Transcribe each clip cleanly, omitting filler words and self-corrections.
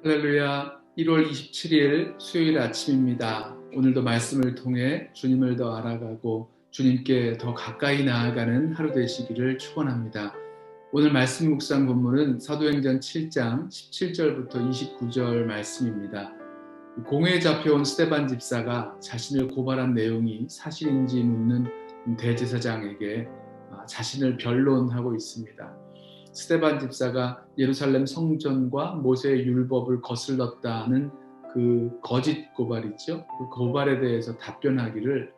할렐루야. 1월 27일 수요일 아침입니다. 오늘도 말씀을 통해 주님을 더 알아가고 주님께 더 가까이 나아가는 하루 되시기를 축원합니다. 오늘 말씀 묵상 본문은 사도행전 7장 17절부터 29절 말씀입니다. 공회에 잡혀온 스데반 집사가 자신을 고발한 내용이 사실인지 묻는 대제사장에게 자신을 변론하고 있습니다. 스데반 집사가 예루살렘 성전과 모세의 율법을 거슬렀다는 그 거짓 고발이죠. 그 고발에 대해서 답변하기를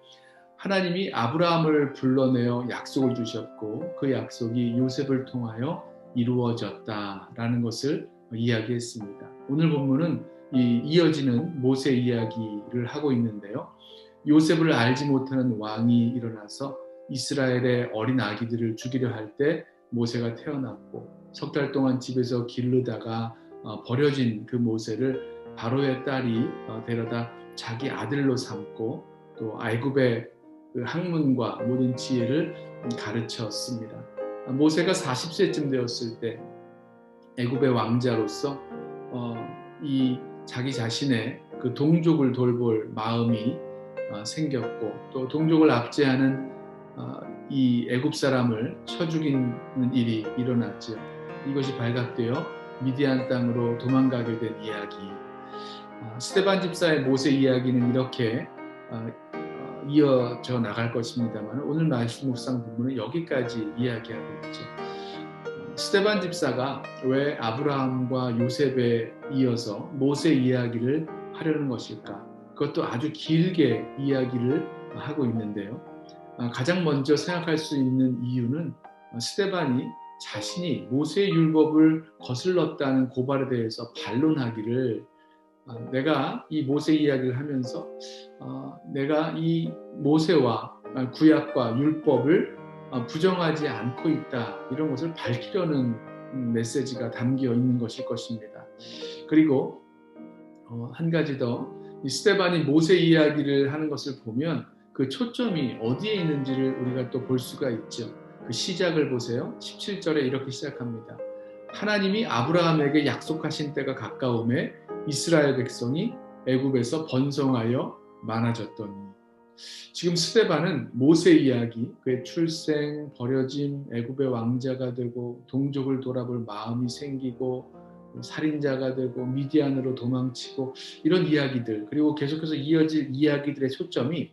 하나님이 아브라함을 불러내어 약속을 주셨고 그 약속이 요셉을 통하여 이루어졌다라는 것을 이야기했습니다. 오늘 본문은 이어지는 모세 이야기를 하고 있는데요. 요셉을 알지 못하는 왕이 일어나서 이스라엘의 어린 아기들을 죽이려 할 때 모세가 태어났고 석 달 동안 집에서 기르다가 버려진 그 모세를 바로의 딸이 데려다 자기 아들로 삼고 또 애굽의 그 학문과 모든 지혜를 가르쳤습니다. 모세가 40세쯤 되었을 때 애굽의 왕자로서 이 자기 자신의 그 동족을 돌볼 마음이 생겼고 또 동족을 압제하는 이 애굽 사람을 쳐 죽이는 일이 일어났죠. 이것이 발각되어 미디안 땅으로 도망가게 된 이야기. 스데반 집사의 모세 이야기는 이렇게 이어져 나갈 것입니다만 오늘 말씀 묵상 부분은 여기까지 이야기하고 있죠. 스데반 집사가 왜 아브라함과 요셉에 이어서 모세 이야기를 하려는 것일까? 그것도 아주 길게 이야기를 하고 있는데요. 가장 먼저 생각할 수 있는 이유는 스데반이 자신이 모세의 율법을 거슬렀다는 고발에 대해서 반론하기를 내가 이 모세 이야기를 하면서 내가 이 모세와 구약과 율법을 부정하지 않고 있다 이런 것을 밝히려는 메시지가 담겨 있는 것일 것입니다. 그리고 한 가지 더 이 스데반이 모세 이야기를 하는 것을 보면 그 초점이 어디에 있는지를 우리가 또 볼 수가 있죠. 그 시작을 보세요. 17절에 이렇게 시작합니다. 하나님이 아브라함에게 약속하신 때가 가까움에 이스라엘 백성이 애굽에서 번성하여 많아졌더니. 지금 스데반은 모세 이야기, 그의 출생, 버려짐, 애굽의 왕자가 되고 동족을 돌아볼 마음이 생기고 살인자가 되고 미디안으로 도망치고 이런 이야기들, 그리고 계속해서 이어질 이야기들의 초점이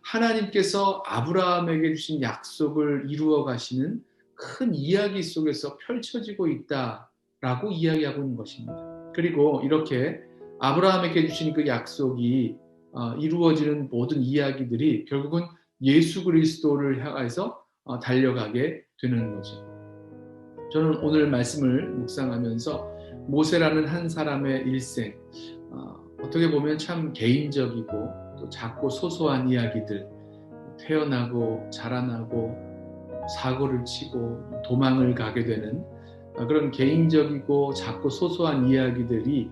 하나님께서 아브라함에게 주신 약속을 이루어 가시는 큰 이야기 속에서 펼쳐지고 있다라고 이야기하고 있는 것입니다. 그리고 이렇게 아브라함에게 주신 그 약속이 이루어지는 모든 이야기들이 결국은 예수 그리스도를 향해서 달려가게 되는 거죠. 저는 오늘 말씀을 묵상하면서 모세라는 한 사람의 일생, 어떻게 보면 참 개인적이고 또 작고 소소한 이야기들, 태어나고 자라나고 사고를 치고 도망을 가게 되는 그런 개인적이고 작고 소소한 이야기들이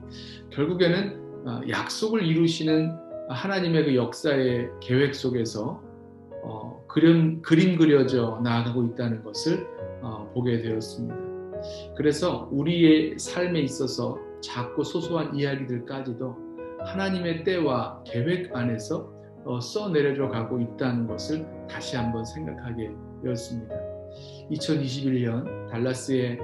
결국에는 약속을 이루시는 하나님의 그 역사의 계획 속에서 그림 그려져 나아가고 있다는 것을 보게 되었습니다. 그래서 우리의 삶에 있어서 작고 소소한 이야기들까지도 하나님의 때와 계획 안에서 써내려져 가고 있다는 것을 다시 한번 생각하게 되었습니다. 2021년 달라스의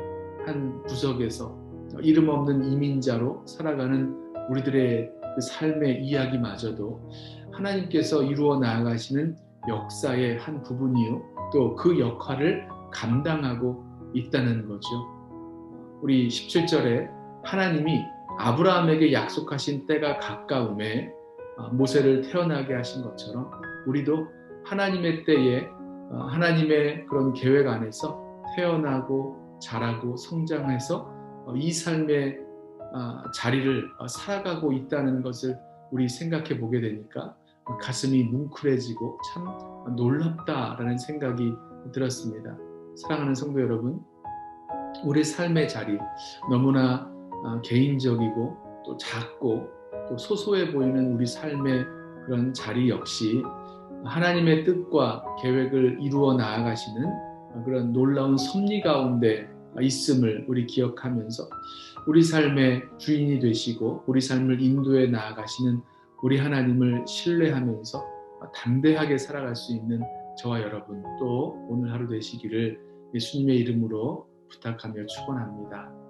한 구석에서 이름 없는 이민자로 살아가는 우리들의 그 삶의 이야기마저도 하나님께서 이루어 나아가시는 역사의 한 부분이요, 또 그 역할을 감당하고 있다는 거죠. 우리 17절에 하나님이 아브라함에게 약속하신 때가 가까움에 모세를 태어나게 하신 것처럼 우리도 하나님의 때에 하나님의 그런 계획 안에서 태어나고 자라고 성장해서 이 삶의 자리를 살아가고 있다는 것을 우리 생각해 보게 되니까 가슴이 뭉클해지고 참 놀랍다라는 생각이 들었습니다. 사랑하는 성도 여러분, 우리 삶의 자리 너무나 개인적이고 또 작고 또 소소해 보이는 우리 삶의 그런 자리 역시 하나님의 뜻과 계획을 이루어 나아가시는 그런 놀라운 섭리 가운데 있음을 우리 기억하면서 우리 삶의 주인이 되시고 우리 삶을 인도해 나아가시는 우리 하나님을 신뢰하면서 담대하게 살아갈 수 있는 저와 여러분 또 오늘 하루 되시기를 예수님의 이름으로 부탁하며 축원합니다.